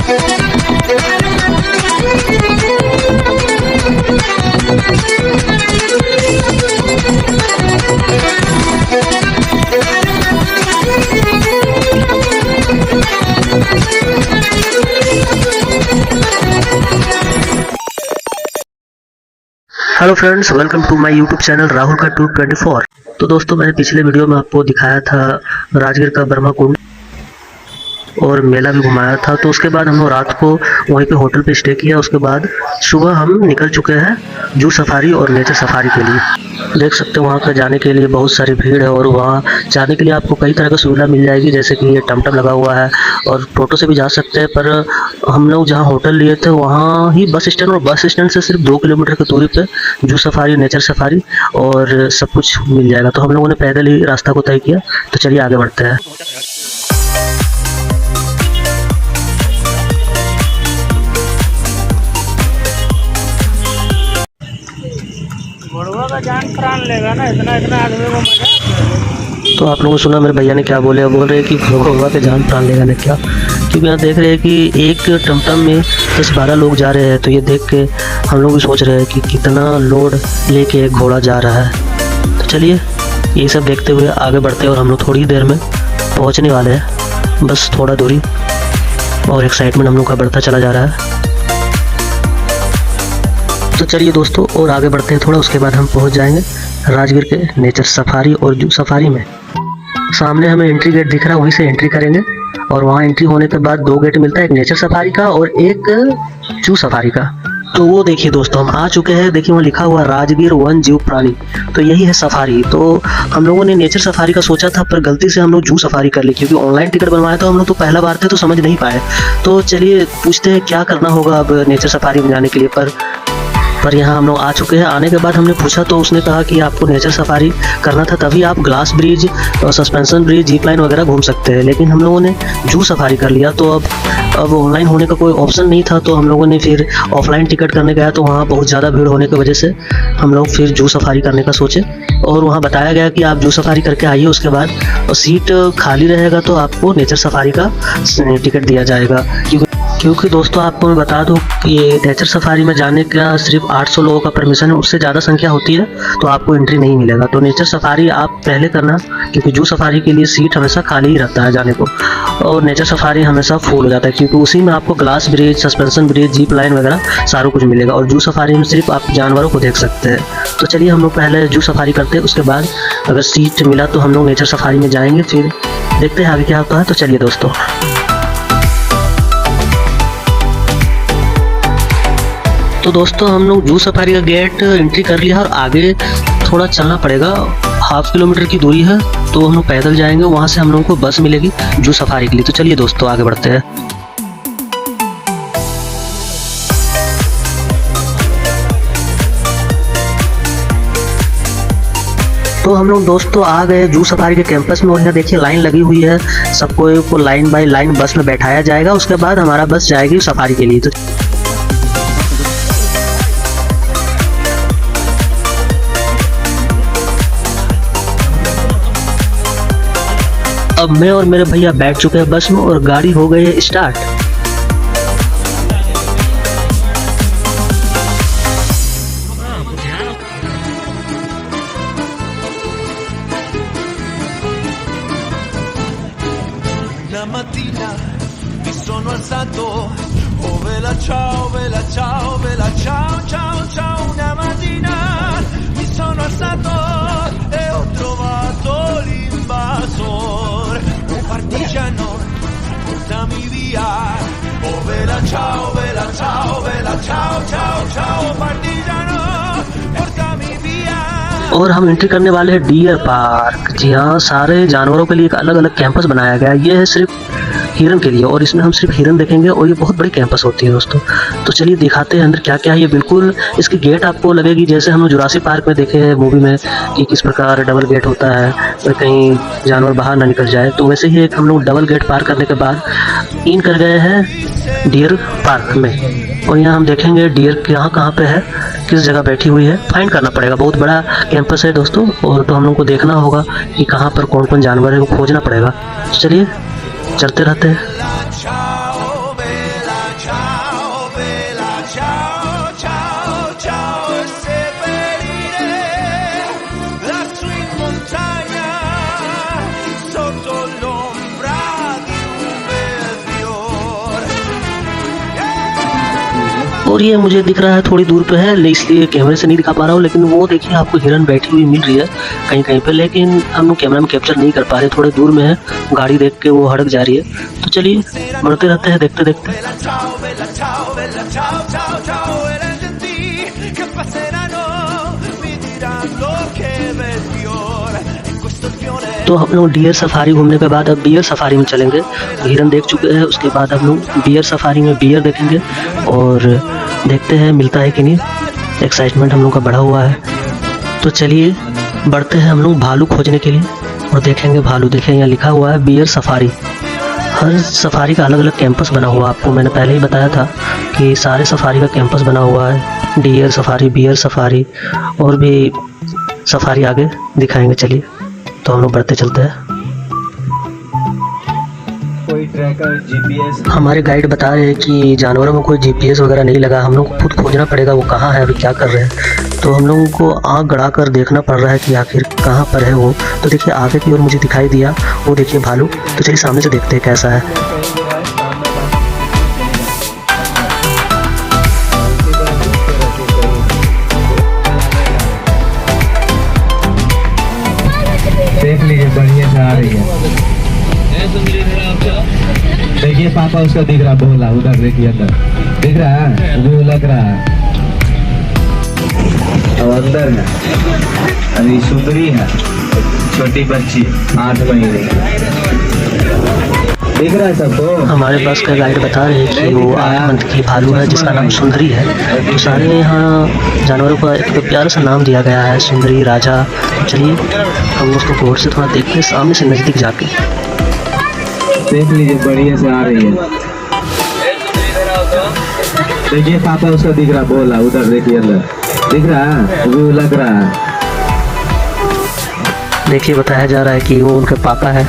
Hello friends, welcome to my YouTube channel Rahul का tour 24। तो दोस्तों, मैंने पिछले वीडियो में आपको दिखाया था राजगीर का ब्रह्मा कुंड और मेला भी घुमाया था। तो उसके बाद हम लोग रात को वहीं पे होटल पे स्टे किया। उसके बाद सुबह हम निकल चुके हैं जू सफारी और नेचर सफारी के लिए। देख सकते हैं वहाँ पर जाने के लिए बहुत सारी भीड़ है और वहाँ जाने के लिए आपको कई तरह की सुविधा मिल जाएगी, जैसे कि ये टमटम लगा हुआ है और टोटो से भी जा सकते हैं। पर हम लोग जहाँ होटल लिए थे वहाँ ही बस स्टैंड, और बस स्टैंड से सिर्फ 2 किलोमीटर की दूरी पे जू सफारी, नेचर सफारी और सब कुछ मिल जाएगा। तो हम लोगों ने पैदल ही रास्ता को तय किया। तो चलिए आगे बढ़ते हैं। का जान प्राण लेगा ना, इतना आदमी को मजा। तो आप लोगों ने सुना मेरे भैया ने क्या बोले, बोल रहे हैं कि भगवा के जान प्राण लेगा ना क्या, क्योंकि यहाँ देख रहे हैं कि एक टमटम में 10-12 लोग जा रहे हैं। तो ये देख के हम लोग भी सोच रहे हैं कि कितना लोड लेके एक घोड़ा जा रहा है। तो चलिए ये सब देखते हुए आगे बढ़ते हैं और हम लोग थोड़ी देर में पहुँचने वाले हैं, बस थोड़ा दूरी, और एक्साइटमेंट हम लोग का बढ़ता चला जा रहा है। तो चलिए दोस्तों और आगे बढ़ते हैं थोड़ा, उसके बाद हम पहुंच जाएंगे राजगीर के नेचर सफारी और जू सफारी में। सामने हमें एंट्री गेट दिख रहा है, वहीं से एंट्री करेंगे और वहां एंट्री होने के बाद 2 गेट मिलता है, एक नेचर सफारी का और एक जू सफारी का। तो वो देखिए दोस्तों, हम आ चुके हैं। देखिए वहाँ लिखा हुआ राजगीर वन जीव प्राणी, तो यही है सफारी। तो हम लोगों ने नेचर सफारी का सोचा था, पर गलती से हम लोग जू सफारी कर ली, क्योंकि ऑनलाइन टिकट बनवाया था हम लोग, तो पहला बार थे तो समझ नहीं पाए। तो चलिए पूछते हैं क्या करना होगा अब नेचर सफारी में जाने के लिए। पर यहाँ हम लोग आ चुके हैं। आने के बाद हमने पूछा तो उसने कहा कि आपको नेचर सफारी करना था तभी आप ग्लास ब्रिज और सस्पेंशन ब्रिज, जीप लाइन वगैरह घूम सकते हैं, लेकिन हम लोगों ने जू सफारी कर लिया। तो अब ऑनलाइन होने का कोई ऑप्शन नहीं था, तो हम लोगों ने फिर ऑफलाइन टिकट करने गया। तो वहाँ बहुत ज़्यादा भीड़ होने की वजह से हम लोग फिर जू सफारी करने का सोचे, और वहाँ बताया गया कि आप जू सफारी करके आइए, उसके बाद सीट खाली रहेगा तो आपको नेचर सफारी का टिकट दिया जाएगा। क्योंकि दोस्तों आपको मैं बता दूं कि ये नेचर सफारी में जाने का सिर्फ 800 लोगों का परमिशन है, उससे ज़्यादा संख्या होती है तो आपको एंट्री नहीं मिलेगा। तो नेचर सफारी आप पहले करना, क्योंकि जू सफारी के लिए सीट हमेशा खाली ही रहता है जाने को, और नेचर सफारी हमेशा फुल हो जाता है, क्योंकि उसी में आपको glass bridge, suspension bridge, jeep line वगैरह सारा कुछ मिलेगा। और जू सफारी में सिर्फ आप जानवरों को देख सकते हैं। तो चलिए हम लोग पहले जू सफारी करते हैं, उसके बाद अगर सीट मिला तो हम लोग नेचर सफारी में जाएंगे, फिर देखते हैं आगे क्या होता है। तो चलिए दोस्तों। तो दोस्तों हम लोग जू सफारी का गेट एंट्री कर लिया और आगे थोड़ा चलना पड़ेगा, 1/2 किलोमीटर की दूरी है। तो हम लोग पैदल जाएंगे, वहाँ से हम लोगों को बस मिलेगी जू सफारी के लिए। तो चलिए दोस्तों आगे बढ़ते हैं। तो हम लोग दोस्तों आ गए जू सफारी के कैंपस में, और यहाँ देखिए लाइन लगी हुई है, सबको लाइन बाय लाइन बस में बैठाया जाएगा। उसके बाद हमारा बस जाएगी सफारी के लिए। तो अब मैं और मेरे भैया बैठ चुके हैं बस में और गाड़ी हो गई है start. Una mattina mi sono alzato, oh vela ciao, vela ciao, vela ciao, ciao, ciao. Una mattina mi sono alzato e ho trovato l'invasor, un partigiano, portami via. Oh vela ciao, vela ciao, vela ciao, ciao, ciao, partigiano, portami via. और हम entry करने वाले हैं deer park. जी हाँ, सारे जानवरों के लिए एक अलग अलग कैंपस बनाया गया है। ये है सिर्फ हिरन के लिए, और इसमें हम सिर्फ हिरन देखेंगे, और ये बहुत बड़ी कैंपस होती है दोस्तों। तो चलिए दिखाते हैं अंदर क्या क्या है। ये बिल्कुल इसकी गेट आपको लगेगी जैसे हम लोग जुरासिक पार्क में देखे हैं मूवी में कि किस प्रकार डबल गेट होता है और कहीं जानवर बाहर ना निकल जाए। तो वैसे ही एक हम लोग डबल गेट पार करने के बाद इन कर गए हैं डियर पार्क में, और यहाँ हम देखेंगे डियर कहाँ पे है, किस जगह बैठी हुई है, फाइंड करना पड़ेगा। बहुत बड़ा कैंपस है दोस्तों, और तो हम लोग को देखना होगा कि कहाँ पर कौन कौन जानवर है, वो खोजना पड़ेगा। चलिए चलते रहते हैं। और ये मुझे दिख रहा है थोड़ी दूर पे है, इसलिए कैमरे से नहीं दिखा पा रहा हूँ, लेकिन वो देखिए आपको हिरन बैठी हुई मिल रही है कहीं कहीं पे, लेकिन हम लोग कैमरा में कैप्चर नहीं कर पा रहे, थोड़े दूर में है, गाड़ी देख के वो हड़क जा रही है। तो चलिए बढ़ते रहते हैं देखते देखते। तो हम लोग डियर सफारी घूमने के बाद अब बियर सफारी में चलेंगे। हिरन देख चुके हैं, उसके बाद हम लोग बियर सफारी में बियर देखेंगे और देखते हैं मिलता है कि नहीं। एक्साइटमेंट हम लोग का बढ़ा हुआ है। तो चलिए बढ़ते हैं हम लोग भालू खोजने के लिए और देखेंगे भालू। देखें यहाँ लिखा हुआ है बियर सफारी। हर सफारी का अलग अलग कैंपस बना हुआ है, आपको मैंने पहले ही बताया था कि सारे सफारी का कैंपस बना हुआ है। डियर सफारी, बियर सफारी और भी सफारी आगे दिखाएंगे। चलिए तो हम लोग बढ़ते चलते हैं। कोई ट्रैकर जीपीएस हमारे गाइड बता रहे हैं कि जानवरों में कोई जीपीएस वगैरह नहीं लगा, हम लोग को खुद खोजना पड़ेगा वो कहाँ है, अभी क्या कर रहे हैं। तो हम लोगों को आँख गड़ा कर देखना पड़ रहा है कि आखिर कहाँ पर है वो। तो देखिए आगे की ओर मुझे दिखाई दिया, वो देखिए भालू। तो चलिए सामने से देखते हैं कैसा है। देख लीजिए बढ़िया से आ रही है। देखिए पापा उसका दिख रहा, बोला उधर देखिए अंदर दिख रहा है, वो लग रहा है और अंदर है। अभी सुंदरी है, छोटी बच्ची 8 महीने दिख रहा है सबको। हमारे पास का गाइड बता रहे हैं कि वो 8 मंथ की भालू है जिसका नाम सुंदरी है। तो सारे यहाँ जानवरों का एक प्यारा सा नाम दिया गया है, सुंदरी, राजा। चलिए हम उसको गौर से थोड़ा देखते हैं सामने से नज़दीक जाके। देख लीजिए बढ़िया से आ रही है। देखिए पापा उसका दिख रहा, बोला उधर देखिए अंदर दिख रहा है, वो लग रहा है। देखिए बताया जा रहा है कि वो उनके पापा है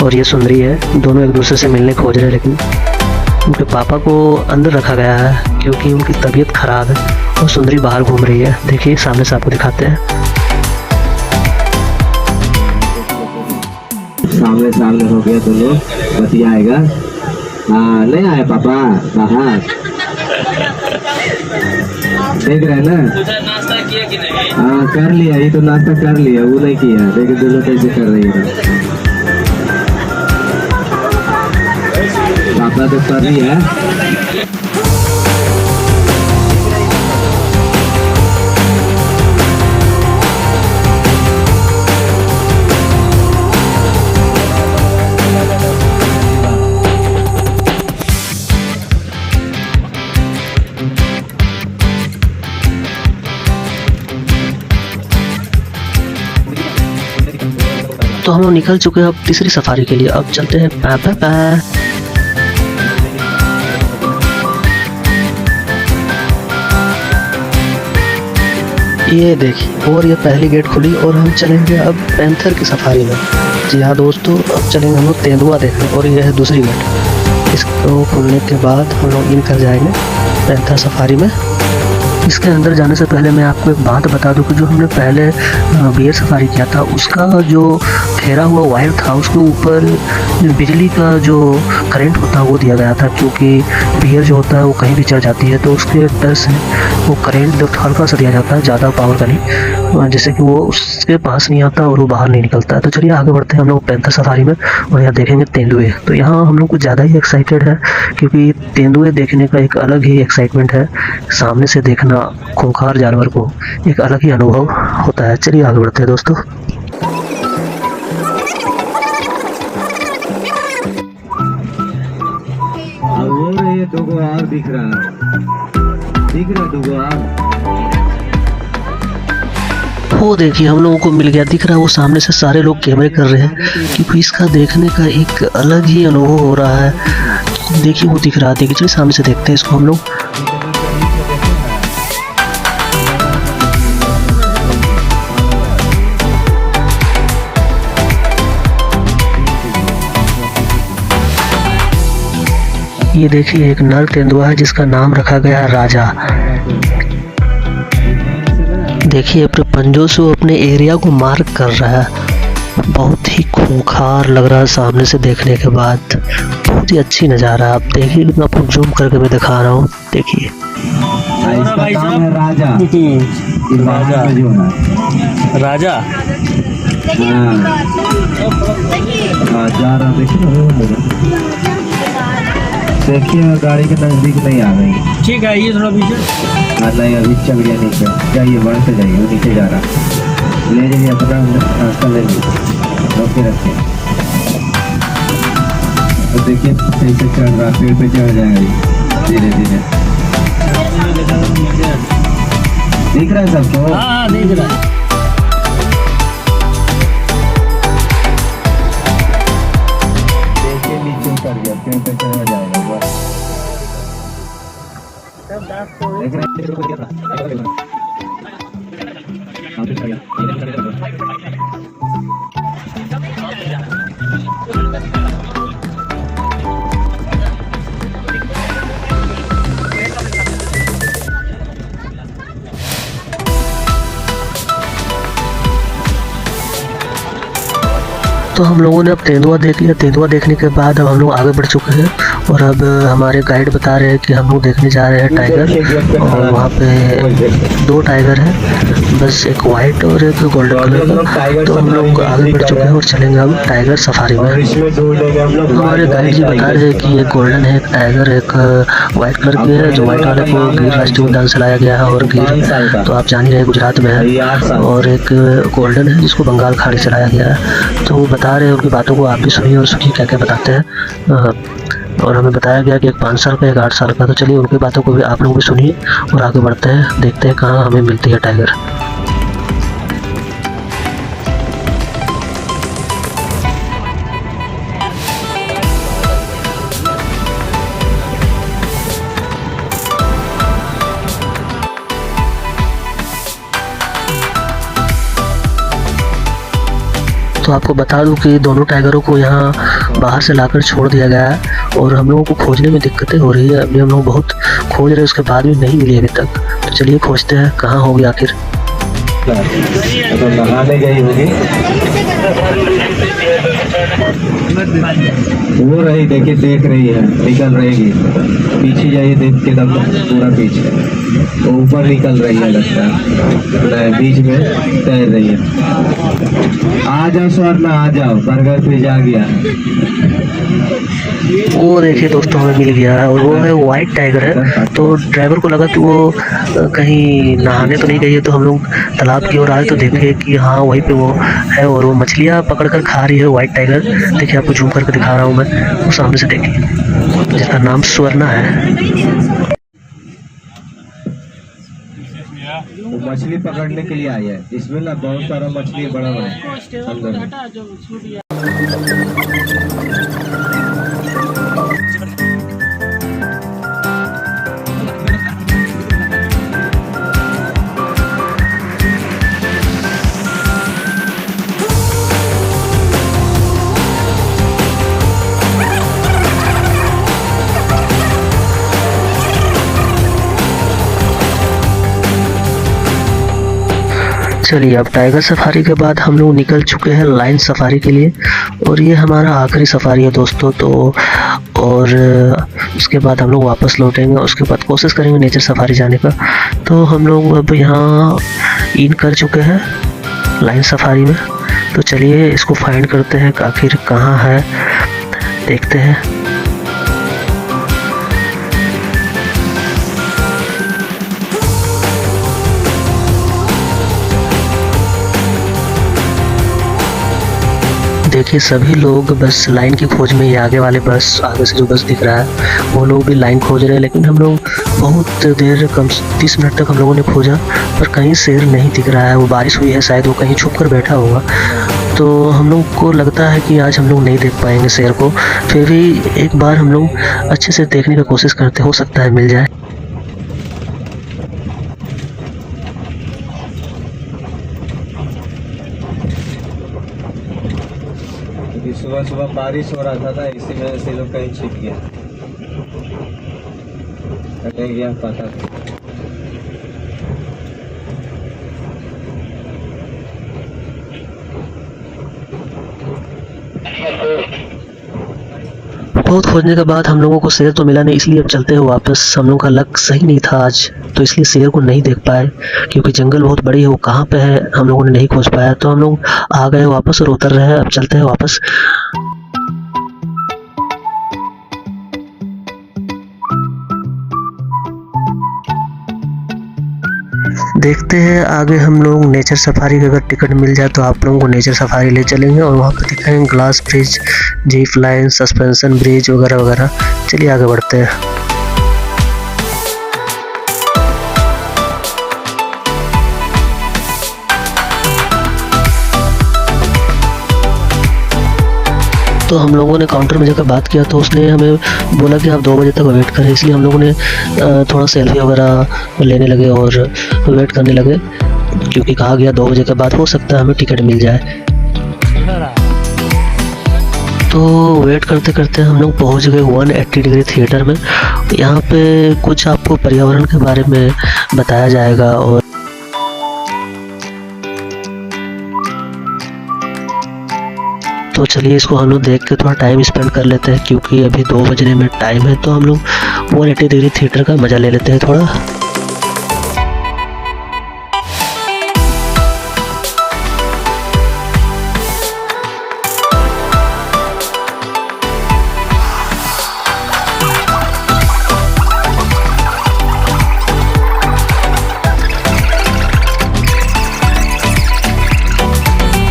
और ये सुंदरी है। दोनों एक दूसरे से मिलने खोज रहे हैं, लेकिन उनके पापा को अंदर रखा गया है क्योंकि उनकी तबीयत खराब है और सुंदरी बाहर घूम रही है। देखिए सामने से आपको दिखाते हैं। सामने सामने हो गया दोनों, बतियाएगा। हाँ नहीं आए पापा बाहर, देख रहे हैं ना। नाश्ता किया कि नहीं? हाँ कर लिया, ये तो नाश्ता कर लिया, वो नहीं किया। देखिए दोनों कैसे कर रही है। पापा तो कर रही है। तो हम लोग निकल चुके हैं अब तीसरी सफारी के लिए। अब चलते हैं पापा। ये देखिए और ये पहली गेट खुली और हम चलेंगे अब पैंथर की सफारी में। जी हाँ दोस्तों, अब चलेंगे हम लोग तेंदुआ देखने और ये है दूसरी गेट। इसको खुलने के बाद हम लोग इन कर जाएंगे पैंथर सफारी में। इसके अंदर जाने से पहले मैं आपको एक बात बता दूं कि जो हमने पहले बियर सफारी किया था उसका जो घेरा हुआ वायर था उसके ऊपर बिजली का जो करंट होता है वो दिया गया था, क्योंकि बियर जो होता है वो कहीं भी चढ़ जाती है तो उसके डर से वो करंट हल्का सा दिया जाता है, ज़्यादा पावर का नहीं, जिससे कि वो उसके पास नहीं आता और वो बाहर नहीं निकलता है। तो चलिए आगे बढ़ते हैं हम लोग पैंथर सफारी में और यहाँ देखेंगे तेंदुए। तो यहाँ हम लोग कुछ ज़्यादा ही एक्साइटेड है क्योंकि तेंदुए देखने का एक अलग ही एक्साइटमेंट है। सामने से देखना खूंखार जानवर को एक अलग ही अनुभव होता है। चलिए आगे बढ़ते हैं दोस्तों। ये दो और दिख रहा दो और। वो देखिए हम लोगों को मिल गया, दिख रहा है वो सामने से सारे लोग कैमरे कर रहे हैं क्योंकि इसका देखने का एक अलग ही अनुभव हो रहा है। देखिए वो दिख रहा है, देखिए चलिए सामने से देखते हैं इसको हम लोग। ये देखिए एक नर तेंदुआ है जिसका नाम रखा गया है राजा। देखिए अपने पंजों से वो अपने एरिया को मार्क कर रहा है। बहुत ही खूंखार लग रहा है सामने से देखने के बाद, बहुत ही अच्छी नज़ारा। आप देखिए, मैं आपको जूम करके मैं दिखा रहा हूँ, देखिए। इसका नाम है राजा। ये बाहर में जो है राजा। हाँ जा रहा देखिए मैं गाड़ी के नजदीक नहीं आ गई। ठीक है, ये थोड़ा पीछे। नहीं अभी चल गया नीचे, जाइए बढ़ते जाइए, वो नीचे जा रहा, ले जाइए अपना रास्ता ले लीजिए, ओके रखिए। तो देखिए कैसे चढ़ रहा, पेड़ पे चढ़ जाएगा धीरे धीरे। दिख रहा है सबको? हाँ दिख रहा है। देखिए नीचे उतर गया, पेड़ पे चढ़ जाएगा बस। देख रहे तो हम लोगों ने अब तेंदुआ देख लिया। तेंदुआ देखने के बाद अब हम लोग आगे बढ़ चुके हैं और अब हमारे गाइड बता रहे हैं कि हम लोग देखने जा रहे हैं टाइगर। और वहाँ पे 2 टाइगर हैं, बस एक वाइट और एक गोल्डन कलर का। तो हम लोग आगे बढ़ चुके हैं और चलेंगे अब टाइगर सफारी में। हमारे गाइड जी बता रहे हैं कि एक गोल्डन है, एक टाइगर, एक वाइट कलर की है। जो वाइट वाले को गिर राष्ट्रीय उद्यान से लाया गया है और गिर तो आप जान ही रहे गुजरात में है। और एक गोल्डन है जिसको बंगाल खाड़ी से लाया गया है। तो वो बता रहे हैं, उनकी बातों को आप भी सुनिए और सुनिए क्या क्या बताते हैं। और हमें बताया गया कि एक 5 साल का, एक 8 साल का। तो चलिए उनकी बातों को भी आप लोग भी सुनिए और आगे बढ़ते हैं, देखते हैं कहाँ हमें मिलती है टाइगर। तो आपको बता दूं कि दोनों टाइगरों को यहाँ बाहर से लाकर छोड़ दिया गया है और हम लोगों को खोजने में दिक्कतें हो रही है। अभी हम लोग बहुत खोज रहे हैं, उसके बाद भी नहीं मिली अभी तक। तो चलिए खोजते हैं कहाँ होगी आखिर। तो नहाने गई होगी वो रही, देखिए देख रही है, निकल रहेगी। पीछे जाइए, देख के तब पूरा पीछे वो ऊपर निकल रही है, लगता है बीच में तैर रही है। आ जाओ स्वर्णा, आ जाओ, बर्गर पे आ गया। वो देखिए दोस्तों हमें मिल गया है और वो है वाइट टाइगर है। तो ड्राइवर को लगा कि वो कहीं नहाने तो नहीं गई है। तो हम लोग तालाब की ओर आए तो देखे कि हाँ वहीं पे वो है और वो मछलियाँ पकड़ कर खा रही है वाइट टाइगर। देखिए आपको जूम करके दिखा रहा हूँ मैं, वो सामने से देखिए, जिसका नाम स्वर्णा है। वो मछली पकड़ने के लिए आई है। इसमें ना बहुत सारा मछली बड़ा है अंदर में। चलिए अब टाइगर सफारी के बाद हम लोग निकल चुके हैं लाइन सफारी के लिए और ये हमारा आखिरी सफारी है दोस्तों। तो और उसके बाद हम लोग वापस लौटेंगे, उसके बाद कोशिश करेंगे नेचर सफारी जाने का। तो हम लोग अब यहाँ इन कर चुके हैं लाइन सफारी में। तो चलिए इसको फाइंड करते हैं आखिर कहाँ है, देखते हैं। देखिए सभी लोग बस लाइन की खोज में ही, आगे वाले बस, आगे से जो बस दिख रहा है वो लोग भी लाइन खोज रहे हैं। लेकिन हम लोग बहुत देर, कम 30 मिनट तक हम लोगों ने खोजा पर कहीं शेर नहीं दिख रहा है। वो बारिश हुई है, शायद वो कहीं छुप कर बैठा होगा। तो हम लोग को लगता है कि आज हम लोग नहीं देख पाएंगे शेर को। फिर भी एक बार हम लोग अच्छे से देखने की कोशिश करते, हो सकता है मिल जाए। सुबह सुबह बारिश हो रहा था ना, इसी वजह से लोग कहीं छिप गया, नहीं गया पता। बहुत खोजने के बाद हम लोगों को शेर तो मिला नहीं, इसलिए अब चलते हैं वापस। हम लोगों का लक सही नहीं था आज, तो इसलिए शेर को नहीं देख पाए, क्योंकि जंगल बहुत बड़ी है, वो कहाँ पे है हम लोगों ने नहीं खोज पाया। तो हम लोग आ गए वापस और उतर रहे हैं। अब चलते हैं वापस। देखते हैं आगे हम लोग नेचर सफारी का अगर टिकट मिल जाए तो आप लोगों को नेचर सफारी ले चलेंगे और वहाँ पर दिखाएंगे glass bridge, jeep line, suspension bridge वगैरह वगैरह। चलिए आगे बढ़ते हैं। तो हम लोगों ने काउंटर में जाकर बात किया तो उसने हमें बोला कि आप 2 बजे तक वेट करें, इसलिए हम लोगों ने थोड़ा सेल्फी वगैरह लेने लगे और वेट करने लगे, क्योंकि कहा गया 2 बजे के बाद हो सकता है हमें टिकट मिल जाए। तो वेट करते करते हम लोग पहुंच गए 180 डिग्री थिएटर में। यहाँ पे कुछ आपको पर्यावरण के बारे में बताया जाएगा और तो चलिए इसको हम लोग देख के थोड़ा टाइम स्पेंड कर लेते हैं, क्योंकि अभी 2 बजने में टाइम है। तो हम लोग 180 डिग्री थिएटर का मज़ा ले लेते हैं थोड़ा।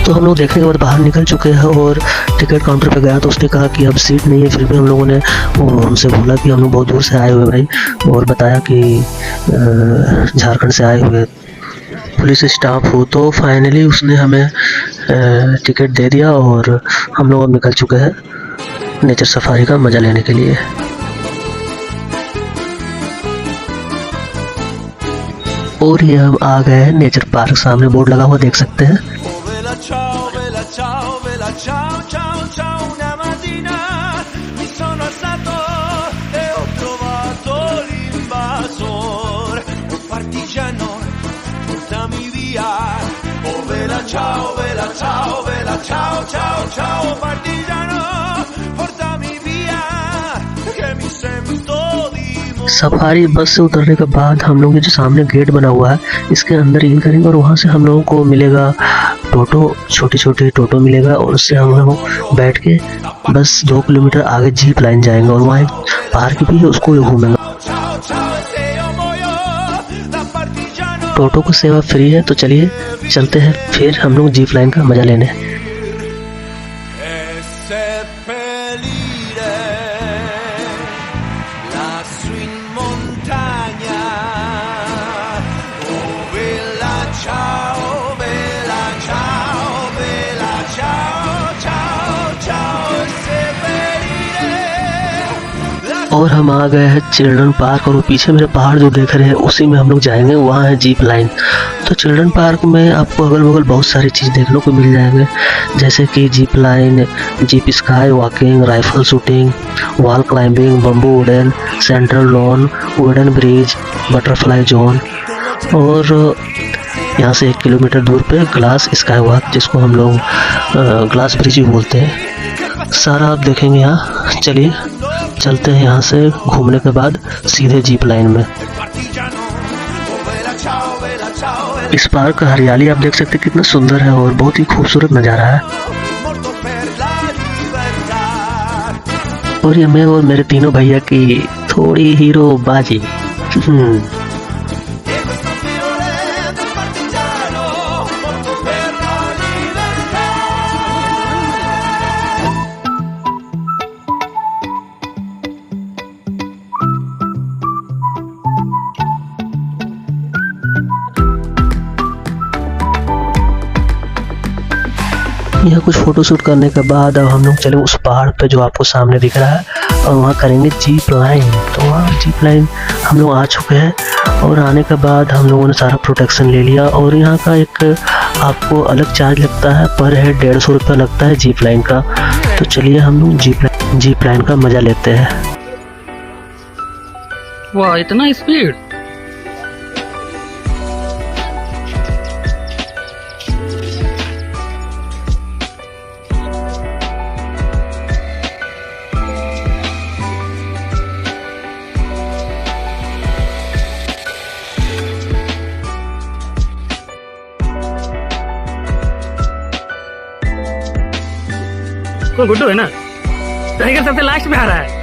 तो हम लोग देखने के बाद बाहर निकल चुके हैं और टिकट काउंटर पे गया तो उसने कहा कि अब सीट नहीं है। फिर भी हम लोगों ने हमसे बोला कि हम लोग बहुत दूर से आए हुए भाई, और बताया कि झारखंड से आए हुए पुलिस स्टाफ हो। तो फाइनली उसने हमें टिकट दे दिया और हम लोग अब निकल चुके हैं नेचर सफारी का मज़ा लेने के लिए। और ये हम आ गए हैं नेचर पार्क, सामने बोर्ड लगा हुआ देख सकते हैं। Ciao, bella ciao, bella ciao, ciao, ciao, una mattina mi sono alzato e ho trovato l'invasor, un partigiano, portami via. Oh bella ciao, bella ciao, bella ciao, ciao, ciao, partigiano, portami via, che mi sento di safari बस से उतरने के बाद हम लोग ये जो सामने गेट बना हुआ है इसके अंदर इन करेंगे और वहाँ से हम लोगों को मिलेगा टोटो, छोटी छोटी टोटो मिलेगा और उससे हम लोग बैठ के बस 2 किलोमीटर आगे जीप लाइन जाएंगे और वहाँ एक पार्क भी है, उसको भी घूमेंगे। टोटो की सेवा फ्री है, तो चलिए चलते हैं फिर हम लोग जीप लाइन का मजा लेने। और हम आ गए हैं चिल्ड्रन पार्क और वो पीछे मेरे पहाड़ जो देख रहे हैं उसी में हम लोग जाएंगे, वहाँ है जीप लाइन। तो चिल्ड्रन पार्क में आपको अगल बगल बहुत सारी चीज़ देखने को मिल जाएंगे, जैसे कि jeep line, jeep sky walking, rifle shooting, wall climbing, bamboo wooden, central lawn, wooden bridge, butterfly zone और यहाँ से 1 किलोमीटर दूर पे ग्लास स्काई वॉक, जिसको हम लोग ग्लास ब्रिज भी बोलते हैं, सारा आप देखेंगे यहाँ। चलिए चलते हैं यहाँ से घूमने के बाद सीधे जीप लाइन में। इस पार्क का हरियाली आप देख सकते हैं कितना सुंदर है और बहुत ही खूबसूरत नज़ारा है। और ये मैं और मेरे तीनों भैया की थोड़ी हीरो बाजी। यहाँ कुछ फोटो शूट करने के बाद अब हम लोग चले उस पहाड़ पे जो आपको सामने दिख रहा है और वहाँ करेंगे जीप लाइन। तो वहाँ जीप लाइन हम लोग आ चुके हैं और आने के बाद हम लोगों ने सारा प्रोटेक्शन ले लिया और यहाँ का एक आपको अलग चार्ज लगता है, पर हेड 150 रुपये लगता है जीप लाइन का। तो चलिए हम लोग जीप लाइन का मज़ा लेते हैं। वाह, इतना स्पीड! वो गुड्डू है ना, टाइगर सबसे लास्ट में आ रहा है।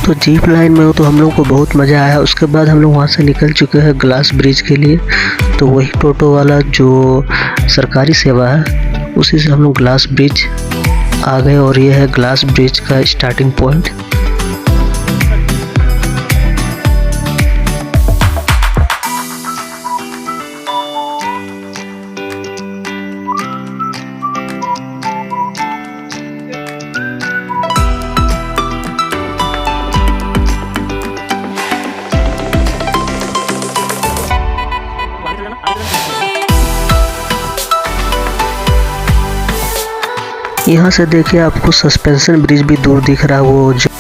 तो जीप लाइन में तो हम लोग को बहुत मज़ा आया। उसके बाद हम लोग वहाँ से निकल चुके हैं ग्लास ब्रिज के लिए। तो वही टोटो वाला जो सरकारी सेवा है उसी से हम लोग ग्लास ब्रिज आ गए और ये है ग्लास ब्रिज का स्टार्टिंग पॉइंट। यहाँ से देखिए आपको सस्पेंशन ब्रिज भी दूर दिख रहा है, वो जो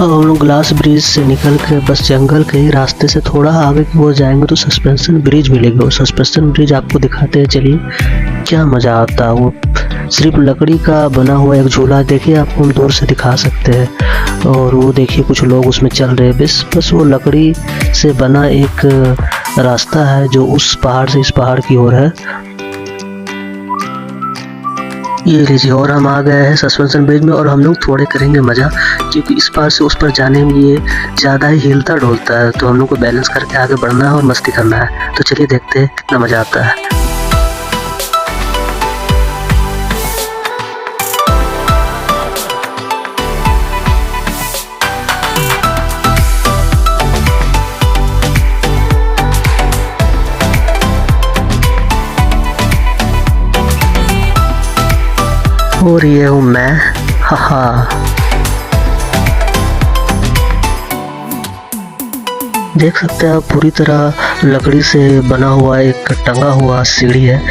हम लोग ग्लास ब्रिज से निकल के बस जंगल के ही रास्ते से थोड़ा आगे की ओर जाएंगे तो सस्पेंशन ब्रिज मिलेगा। वो सस्पेंशन ब्रिज आपको दिखाते हैं, चलिए क्या मज़ा आता है। वो सिर्फ लकड़ी का बना हुआ एक झूला देखिए, आपको हम दूर से दिखा सकते हैं। और वो देखिए कुछ लोग उसमें चल रहे हैं। बस वो लकड़ी से बना एक रास्ता है जो उस पहाड़ से इस पहाड़ की ओर है। ये लीजिए, और हम आ गए हैं सस्पेंशन ब्रिज में और हम लोग थोड़े करेंगे मज़ा, क्योंकि इस पार से उस पर जाने में ये ज़्यादा ही हिलता डोलता है। तो हम लोग को बैलेंस करके आगे बढ़ना है और मस्ती करना है। तो चलिए देखते हैं कितना मज़ा आता है। और ये हूँ मैं, हाहा। देख सकते हैं आप पूरी तरह लकड़ी से बना हुआ एक टंगा हुआ सीढ़ी है।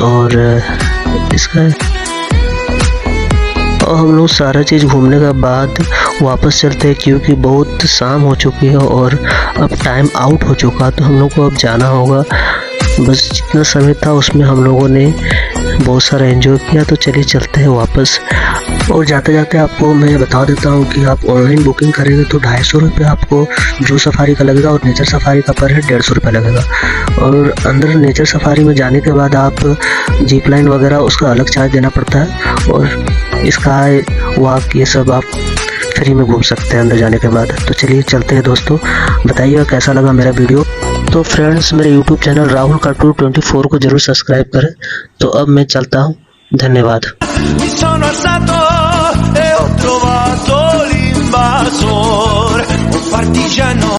और इसका और हम लोग सारा चीज़ घूमने के बाद वापस चलते हैं, क्योंकि बहुत शाम हो चुकी है और अब टाइम आउट हो चुका। तो हम लोग को अब जाना होगा। बस जितना समय था उसमें हम लोगों ने बहुत सारा एंजॉय किया। तो चलिए चलते हैं वापस। और जाते जाते आपको मैं बता देता हूँ कि आप ऑनलाइन बुकिंग करेंगे तो 250 रुपये आपको जू सफारी का लगेगा और नेचर सफारी का पर हेड 150 रुपये लगेगा। और अंदर नेचर सफारी में जाने के बाद आप जीप लाइन वगैरह उसका अलग चार्ज देना पड़ता है। और इसका वॉक ये सब आप फ्री में घूम सकते हैं अंदर जाने के बाद। तो चलिए चलते हैं दोस्तों, बताइएगा कैसा लगा मेरा वीडियो। तो फ्रेंड्स, मेरे यूट्यूब चैनल राहुल कार्टून 24 को जरूर सब्सक्राइब करें। तो अब मैं चलता हूँ, धन्यवाद। Mi sono alzato e ho trovato l'invasor, un partigiano.